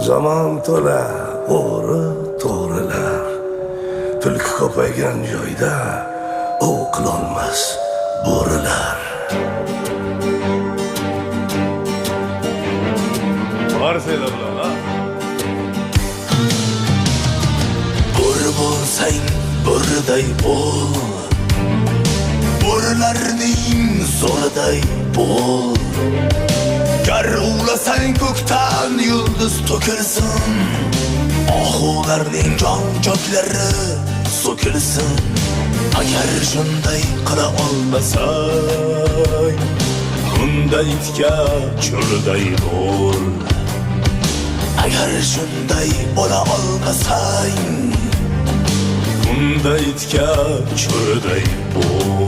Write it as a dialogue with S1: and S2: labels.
S1: Zaman to'la o'g'ri to'g'rilar, tulki ko'paygan joyda ov qilolmas bo'rilar. Varsaylar ular, ha? Bo'ri bo'lsang bo'riday bo'l, bo'rilarning zo'riday bo'l. Gar uvlasang ko'kdan yulduz to'kilsin, oxularning jon-jotlari so'kilsin. Agar shunday qila olmasang, unda itga cho'riday bo'l. Agar shunday bo'la olmasang, unda itga cho'riday bo'l.